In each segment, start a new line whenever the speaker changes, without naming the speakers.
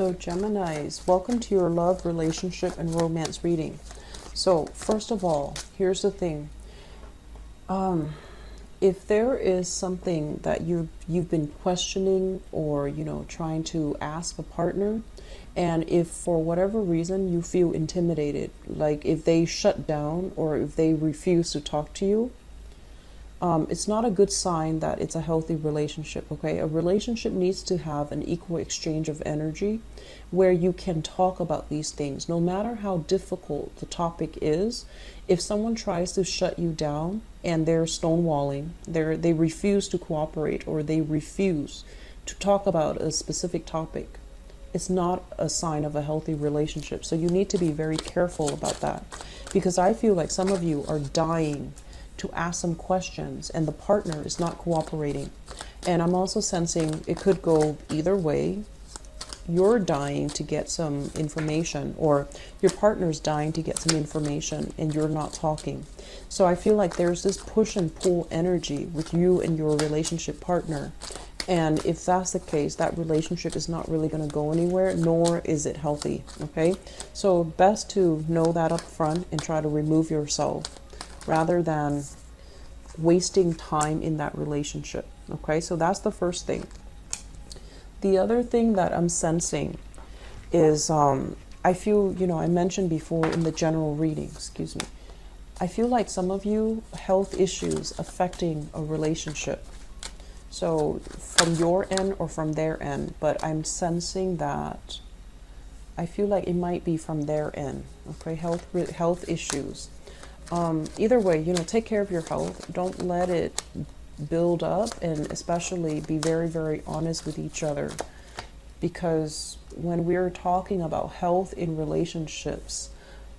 So Geminis, welcome to your love, relationship, and romance reading. So first of all, here's the thing. If there is something that you've been questioning or trying to ask a partner, and if for whatever reason you feel intimidated, like if they shut down or if they refuse to talk to you, it's not a good sign that it's a healthy relationship, okay? A relationship needs to have an equal exchange of energy where you can talk about these things. No matter how difficult the topic is, if someone tries to shut you down and they're stonewalling, they refuse to cooperate or they refuse to talk about a specific topic, it's not a sign of a healthy relationship. So you need to be very careful about that, because I feel like some of you are dying to ask some questions and the partner is not cooperating. And I'm also sensing it could go either way. You're dying to get some information, or your partner's dying to get some information, and you're not talking. So I feel like there's this push and pull energy with you and your relationship partner. And if that's the case, that relationship is not really going to go anywhere, nor is it healthy. Okay, so best to know that up front and try to remove yourself rather than wasting time in that relationship. Okay, so that's the first thing. The other thing that I'm sensing is I feel, I mentioned before in the general reading, I feel like some of you health issues affecting a relationship. So from your end or from their end, but I'm sensing that I feel like it might be from their end. Okay, health issues. Either way, take care of your health. Don't let it build up, and especially be very, very honest with each other. Because when we're talking about health in relationships,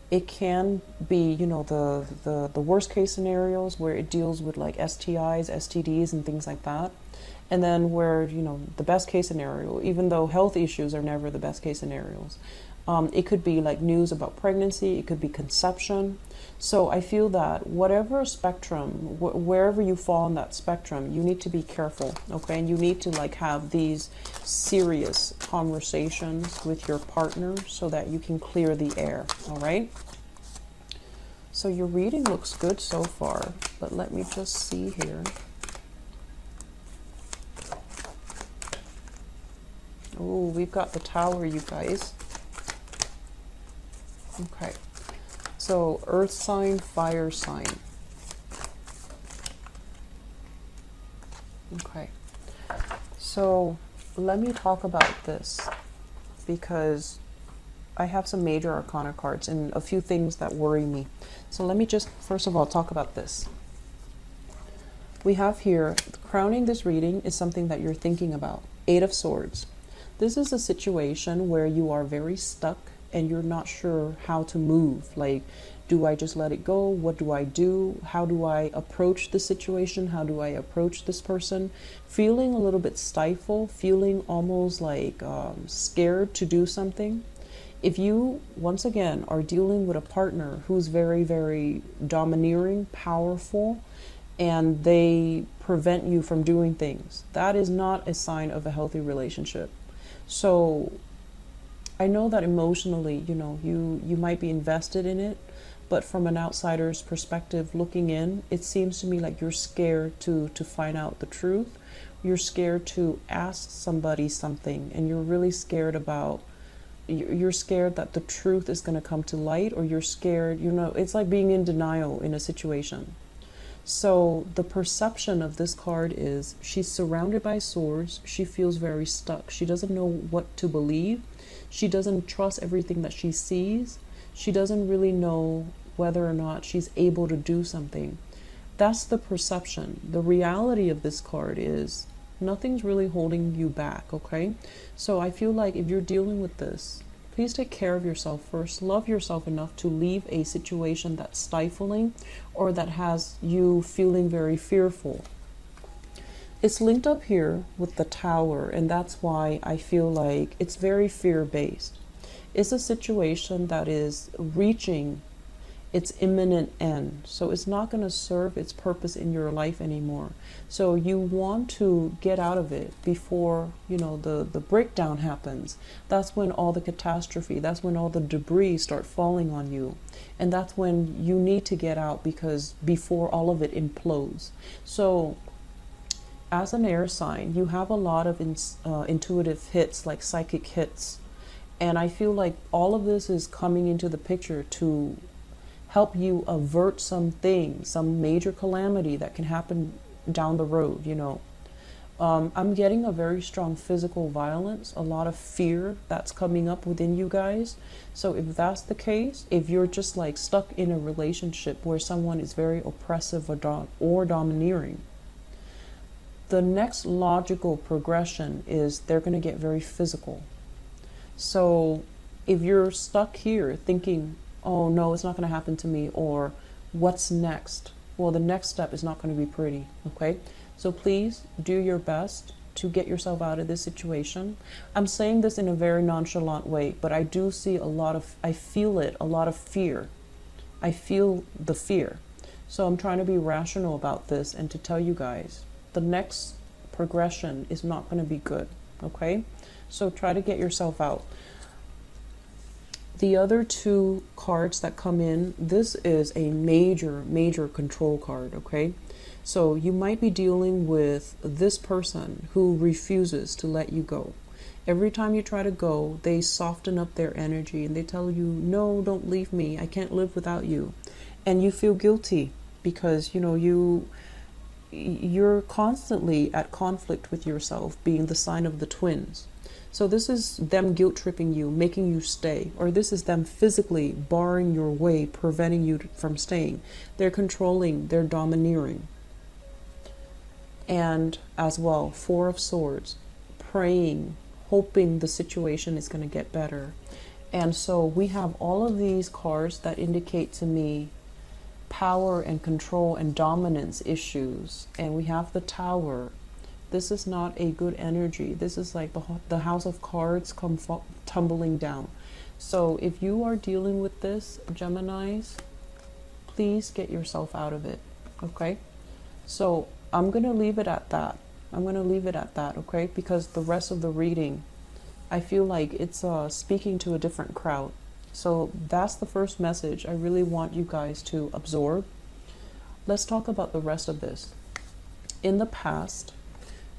it can be, the worst case scenarios where it deals with like STIs, STDs, and things like that. And then where, the best case scenario, even though health issues are never the best case scenarios, it could be like news about pregnancy, it could be conception. So I feel that whatever spectrum, wherever you fall on that spectrum, you need to be careful, okay? And you need to like have these serious conversations with your partner so that you can clear the air, all right? So your reading looks good so far, but let me just see here. Oh, we've got the Tower, you guys. Okay, so earth sign, fire sign. Okay, so let me talk about this, because I have some major arcana cards and a few things that worry me. So let me just first of all talk about this. We have here, crowning this reading is something that you're thinking about. 8 of Swords. This is a situation where you are very stuck and you're not sure how to move. Like, do I just let it go? What do I do? How do I approach the situation? How do I approach this person? Feeling a little bit stifled, feeling almost like scared to do something. If you, once again, are dealing with a partner who's very, very domineering, powerful, and they prevent you from doing things, that is not a sign of a healthy relationship. So I know that emotionally, you might be invested in it, but from an outsider's perspective looking in, it seems to me like you're scared to find out the truth. You're scared to ask somebody something, and you're really scared about, you're scared that the truth is going to come to light, or you're scared, it's like being in denial in a situation. So the perception of this card is she's surrounded by swords. She feels very stuck. She doesn't know what to believe. She doesn't trust everything that she sees. She doesn't really know whether or not she's able to do something. That's the perception. The reality of this card is nothing's really holding you back, okay? So I feel like if you're dealing with this, please take care of yourself first. Love yourself enough to leave a situation that's stifling or that has you feeling very fearful. It's linked up here with the Tower, and that's why I feel like it's very fear-based. It's a situation that is reaching its imminent end. So it's not going to serve its purpose in your life anymore. So you want to get out of it before, you know, the breakdown happens. That's when all the catastrophe, that's when all the debris start falling on you. And that's when you need to get out, because before all of it implodes. So as an air sign, you have a lot of intuitive hits, like psychic hits. And I feel like all of this is coming into the picture to help you avert something, some major calamity that can happen down the road, you know. I'm getting a very strong physical violence, a lot of fear that's coming up within you guys. So if that's the case, if you're just like stuck in a relationship where someone is very oppressive or domineering, the next logical progression is they're going to get very physical. So if you're stuck here thinking, oh no, it's not going to happen to me, or what's next? Well, the next step is not going to be pretty, okay? So please do your best to get yourself out of this situation. I'm saying this in a very nonchalant way, but I do see I feel it, a lot of fear. I feel the fear. So I'm trying to be rational about this and to tell you guys, the next progression is not going to be good, okay? So try to get yourself out. The other two cards that come in, this is a major control card, okay? So you might be dealing with this person who refuses to let you go. Every time you try to go, they soften up their energy and they tell you, no, don't leave me. I can't live without you. And you feel guilty because, you know, you're constantly at conflict with yourself, being the sign of the twins. So this is them guilt tripping you, making you stay, or this is them physically barring your way, preventing you from staying. They're controlling, they're domineering. And as well, Four of Swords, praying, hoping the situation is going to get better. And so we have all of these cards that indicate to me power and control and dominance issues. And we have the Tower. This is not a good energy. This is like the House of Cards come tumbling down. So if you are dealing with this, Geminis, please get yourself out of it, okay? So I'm going to leave it at that. I'm going to leave it at that, okay? Because the rest of the reading, I feel like it's speaking to a different crowd. So that's the first message I really want you guys to absorb. Let's talk about the rest of this. In the past,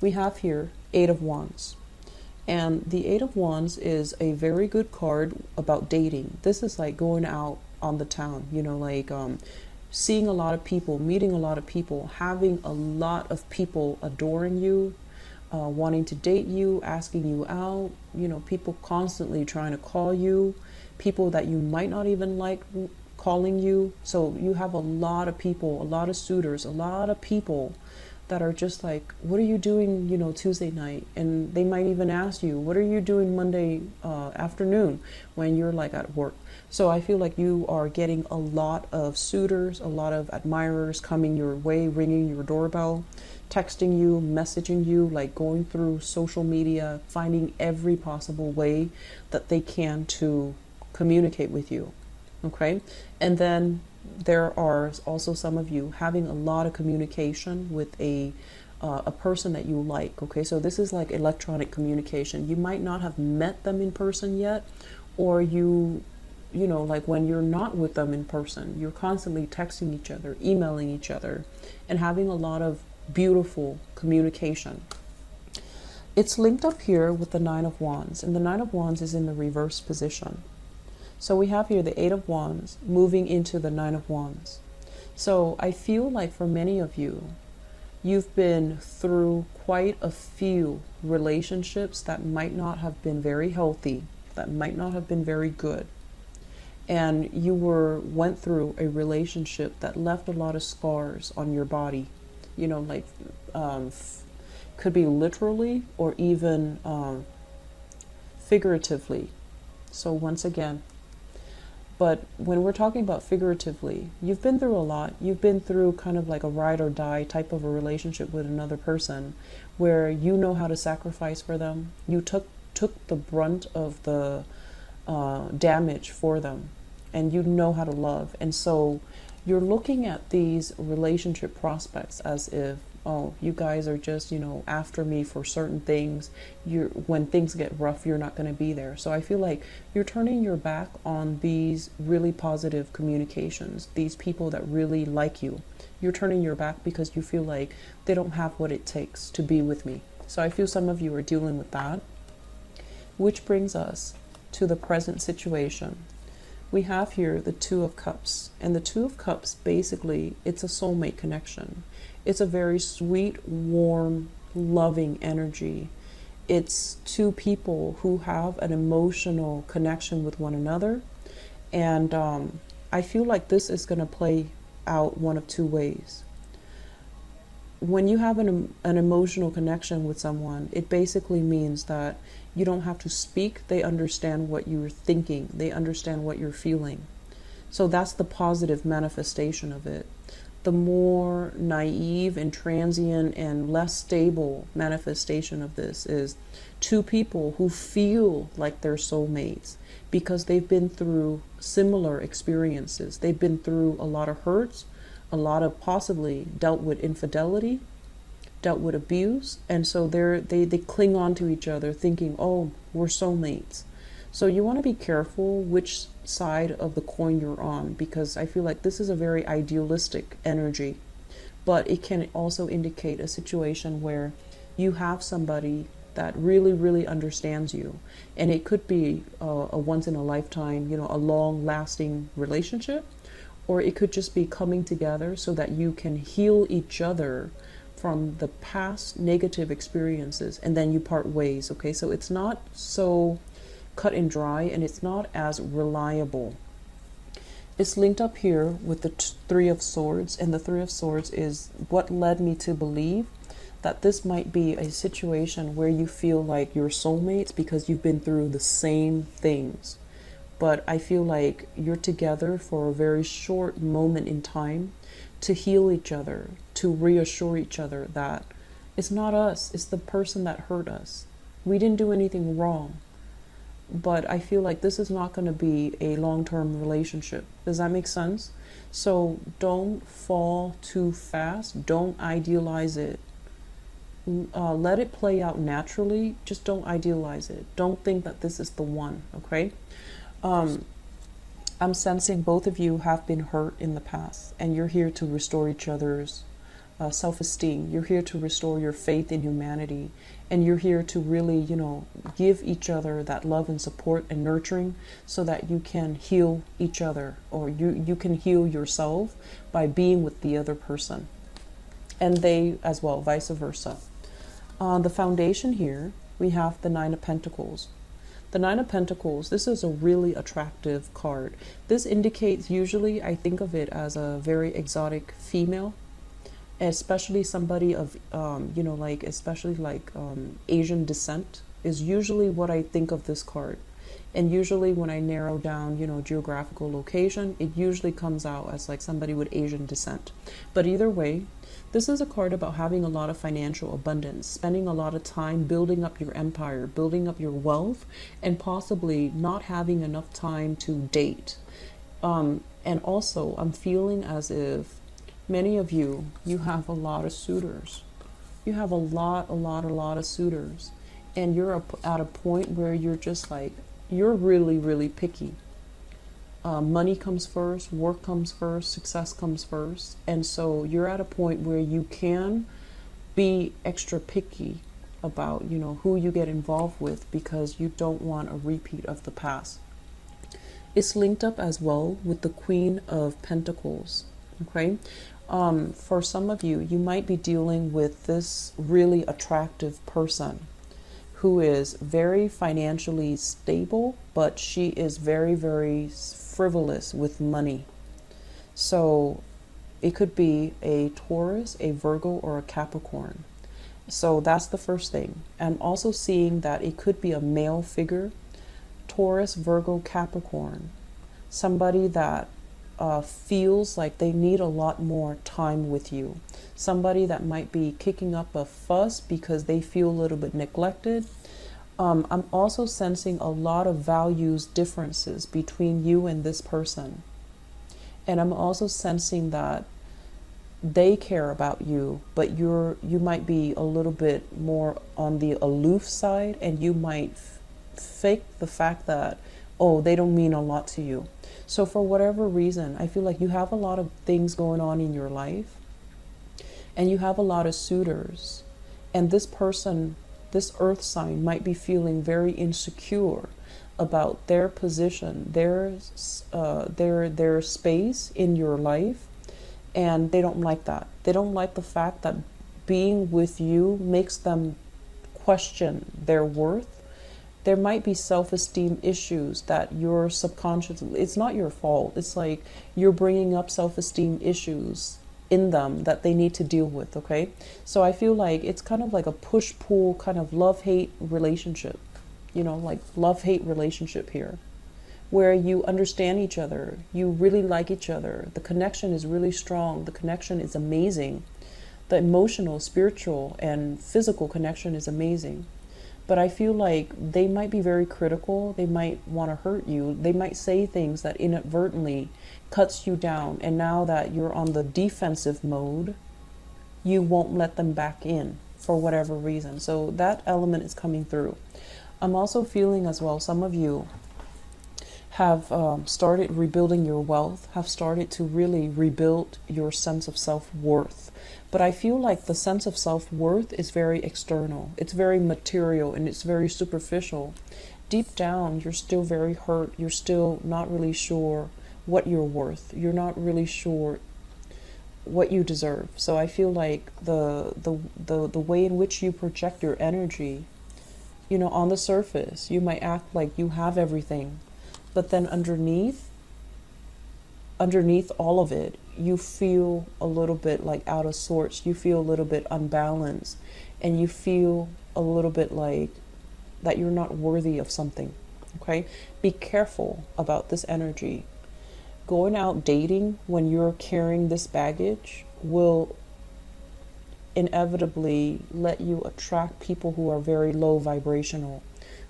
we have here Eight of Wands. And the Eight of Wands is a very good card about dating. This is like going out on the town, you know, like seeing a lot of people, meeting a lot of people, having a lot of people adoring you, wanting to date you, asking you out, you know, people constantly trying to call you, people that you might not even like calling you. So you have a lot of people, a lot of suitors, a lot of people that are just like, what are you doing, you know, Tuesday night? And they might even ask you, what are you doing Monday afternoon when you're like at work? So I feel like you are getting a lot of suitors, a lot of admirers coming your way, ringing your doorbell, texting you, messaging you, like going through social media, finding every possible way that they can to communicate with you, okay? And then there are also some of you having a lot of communication with a person that you like, okay? So this is like electronic communication. You might not have met them in person yet, or you know, like when you're not with them in person, you're constantly texting each other, emailing each other, and having a lot of beautiful communication. It's linked up here with the Nine of Wands, and the Nine of Wands is in the reverse position. So we have here the Eight of Wands moving into the Nine of Wands. So I feel like for many of you, you've been through quite a few relationships that might not have been very healthy, that might not have been very good. And you went through a relationship that left a lot of scars on your body, you know, like could be literally or even figuratively. So once again, but when we're talking about figuratively, you've been through a lot. You've been through kind of like a ride or die type of a relationship with another person where you know how to sacrifice for them. You took the brunt of the damage for them, and you know how to love. And so you're looking at these relationship prospects as if, oh, you guys are just, you know, after me for certain things. When things get rough, you're not going to be there. So I feel like you're turning your back on these really positive communications, these people that really like you. You're turning your back because you feel like they don't have what it takes to be with me. So I feel some of you are dealing with that, which brings us to the present situation. We have here the Two of Cups, and the Two of Cups, basically, it's a soulmate connection. It's a very sweet, warm, loving energy. It's two people who have an emotional connection with one another. And I feel like this is going to play out one of two ways. When you have an emotional connection with someone, it basically means that you don't have to speak. They understand what you're thinking. They understand what you're feeling. So that's the positive manifestation of it. The more naive and transient and less stable manifestation of this is two people who feel like they're soulmates because they've been through similar experiences. They've been through a lot of hurts, a lot of possibly dealt with infidelity, dealt with abuse, and so they cling on to each other thinking, oh, we're soulmates. So you want to be careful which side of the coin you're on, because I feel like this is a very idealistic energy, but it can also indicate a situation where you have somebody that really, really understands you, and it could be a once in a lifetime, you know, a long lasting relationship, or it could just be coming together so that you can heal each other from the past negative experiences, and then you part ways. Okay, so it's not so cut and dry, and it's not as reliable. It's linked up here with the Three of Swords, and the Three of Swords is what led me to believe that this might be a situation where you feel like you're soulmates because you've been through the same things. But I feel like you're together for a very short moment in time to heal each other, to reassure each other that it's not us, it's the person that hurt us. We didn't do anything wrong. But I feel like this is not going to be a long-term relationship. Does that make sense? So don't fall too fast. Don't idealize it. Let it play out naturally. Just don't idealize it. Don't think that this is the one, okay? I'm sensing both of you have been hurt in the past, and you're here to restore each other's self-esteem. You're here to restore your faith in humanity, and you're here to really, you know, give each other that love and support and nurturing so that you can heal each other, or you can heal yourself by being with the other person, and they as well, vice versa. The foundation here, we have the Nine of Pentacles. The Nine of Pentacles, this is a really attractive card. This indicates, usually I think of it as a very exotic female, especially somebody of, you know, like, especially like Asian descent is usually what I think of this card. And usually when I narrow down, you know, geographical location, it usually comes out as like somebody with Asian descent. But either way, this is a card about having a lot of financial abundance, spending a lot of time building up your empire, building up your wealth, and possibly not having enough time to date. And also, I'm feeling as if many of you have a lot of suitors. You have a lot of suitors. And you're at a point where you're just like, you're really, really picky. Money comes first, work comes first, success comes first. And so you're at a point where you can be extra picky about, you know, who you get involved with, because you don't want a repeat of the past. It's linked up as well with the Queen of Pentacles. Okay. For some of you, you might be dealing with this really attractive person who is very financially stable, but she is very, very frivolous with money. So it could be a Taurus, a Virgo, or a Capricorn. So that's the first thing. I'm also seeing that it could be a male figure, Taurus, Virgo, Capricorn, somebody that feels like they need a lot more time with you. Somebody that might be kicking up a fuss because they feel a little bit neglected. I'm also sensing a lot of values differences between you and this person. And I'm also sensing that they care about you, but you might be a little bit more on the aloof side, and you might fake the fact that, oh, they don't mean a lot to you. So for whatever reason, I feel like you have a lot of things going on in your life, and you have a lot of suitors, and this person, this earth sign, might be feeling very insecure about their position, their space in your life, and they don't like that. They don't like the fact that being with you makes them question their worth. There might be self-esteem issues that you're subconsciously, it's not your fault. It's like you're bringing up self-esteem issues in them that they need to deal with, okay? So I feel like it's kind of like a push-pull kind of love-hate relationship, you know, like love-hate relationship here, where you understand each other, you really like each other, the connection is really strong, the connection is amazing, the emotional, spiritual, and physical connection is amazing. But I feel like they might be very critical. They might want to hurt you. They might say things that inadvertently cuts you down. And now that you're on the defensive mode, you won't let them back in for whatever reason. So that element is coming through. I'm also feeling as well, some of you have started rebuilding your wealth, have started to really rebuild your sense of self-worth. But I feel like the sense of self-worth is very external. It's very material and it's very superficial. Deep down, you're still very hurt. You're still not really sure what you're worth. You're not really sure what you deserve. So I feel like the way in which you project your energy, you know, on the surface, you might act like you have everything. But then underneath all of it, you feel a little bit like out of sorts. You feel a little bit unbalanced, and you feel a little bit like that you're not worthy of something. Okay? Be careful about this energy. Going out dating when you're carrying this baggage will inevitably let you attract people who are very low vibrational,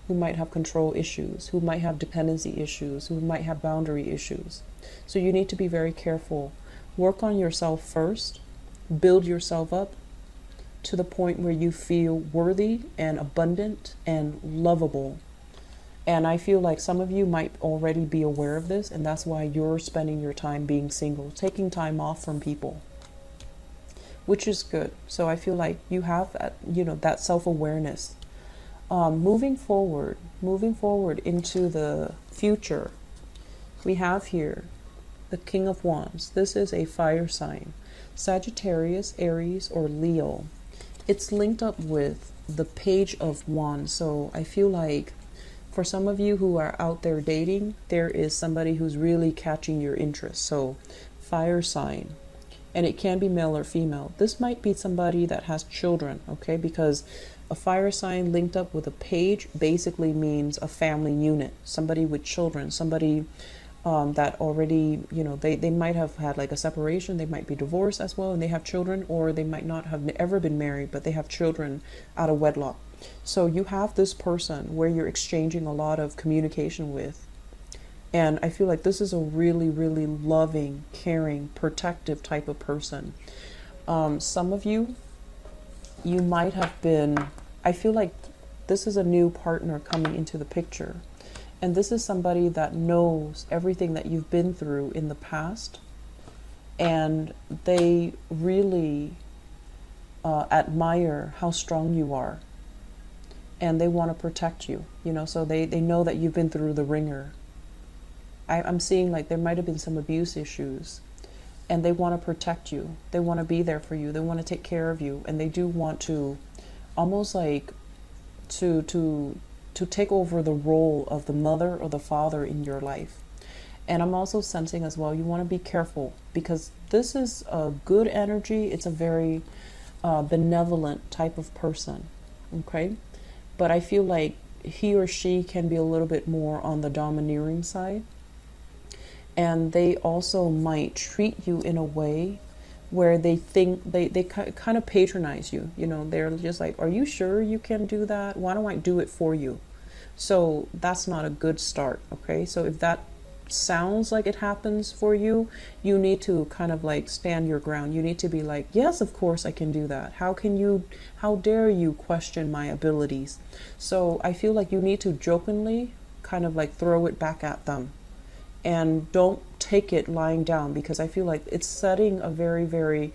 who might have control issues, who might have dependency issues, who might have boundary issues. So you need to be very careful. Work on yourself first. Build yourself up to the point where you feel worthy and abundant and lovable. And I feel like some of you might already be aware of this, and that's why you're spending your time being single, taking time off from people, which is good. So I feel like you have that, you know, that self-awareness. Moving forward into the future, we have here the King of Wands. This is a fire sign, Sagittarius, Aries, or Leo. It's linked up with the Page of Wands. So I feel like for some of you who are out there dating, there is somebody who's really catching your interest. So fire sign, and it can be male or female. This might be somebody that has children, okay? Because a fire sign linked up with a page basically means a family unit, somebody with children, somebody that already, you know, they might have had like a separation, they might be divorced as well, and they have children, or they might not have ever been married, but they have children out of wedlock. So you have this person where you're exchanging a lot of communication with. And I feel like this is a really, really loving, caring, protective type of person. Some of you might have been, I feel like this is a new partner coming into the picture. And this is somebody that knows everything that you've been through in the past. And they really admire how strong you are. And they want to protect you, you know, so they know that you've been through the ringer. I'm seeing like there might have been some abuse issues, and they want to protect you. They want to be there for you. They want to take care of you, and they do want to almost like to take over the role of the mother or the father in your life. And I'm also sensing as well, you want to be careful, because this is a good energy. It's a very benevolent type of person, okay? But I feel like he or she can be a little bit more on the domineering side. And they also might treat you in a way where they think they kind of patronize you. You know, they're just like, are you sure you can do that? Why don't I do it for you? So that's not a good start. Okay, so if that sounds like it happens for you, you need to kind of like stand your ground. You need to be like, yes, of course I can do that. How dare you question my abilities? So I feel like you need to jokingly kind of like throw it back at them, and don't take it lying down, because I feel like it's setting a very, very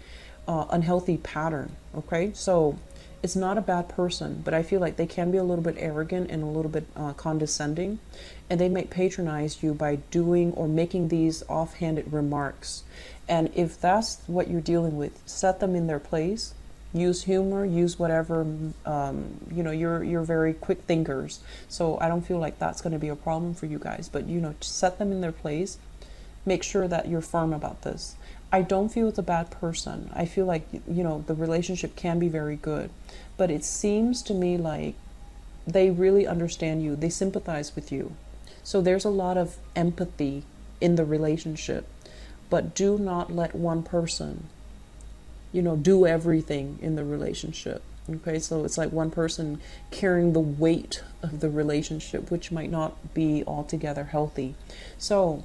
unhealthy pattern. Okay, so it's not a bad person, but I feel like they can be a little bit arrogant and a little bit condescending, and they might patronize you by doing or making these offhanded remarks. And if that's what you're dealing with, set them in their place. Use humor, use whatever, you know, you're very quick thinkers, so I don't feel like that's going to be a problem for you guys. But you know, set them in their place. Make sure that you're firm about this. I don't feel it's a bad person. I feel like, you know, the relationship can be very good, but it seems to me like they really understand you. They sympathize with you. So there's a lot of empathy in the relationship, but do not let one person, you know, do everything in the relationship. Okay, so it's like one person carrying the weight of the relationship, which might not be altogether healthy. So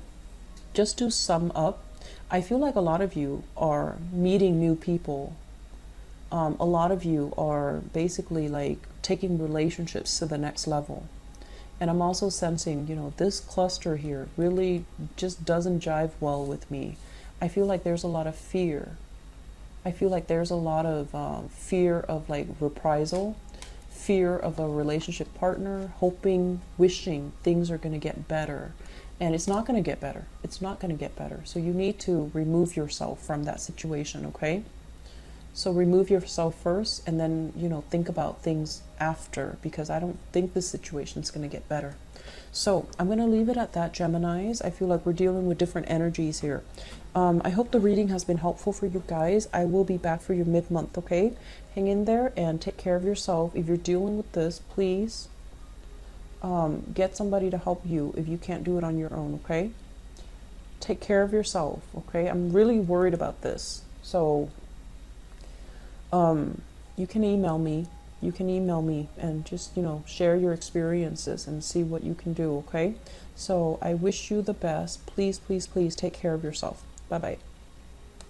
just to sum up, I feel like a lot of you are meeting new people. A lot of you are basically like taking relationships to the next level. And I'm also sensing, you know, this cluster here really just doesn't jive well with me. I feel like there's a lot of fear. I feel like there's a lot of fear of like reprisal, fear of a relationship partner, hoping, wishing things are going to get better. And it's not going to get better. It's not going to get better. So you need to remove yourself from that situation, okay? So remove yourself first, and then, you know, think about things after, because I don't think this situation is going to get better. So I'm going to leave it at that, Geminis. I feel like we're dealing with different energies here. I hope the reading has been helpful for you guys. I will be back for you mid-month, okay? Hang in there and take care of yourself. If you're dealing with this, please get somebody to help you if you can't do it on your own, okay? Take care of yourself, okay? I'm really worried about this. So you can email me. You can email me and just, you know, share your experiences and see what you can do, okay? So I wish you the best. Please, please, please take care of yourself. Bye-bye.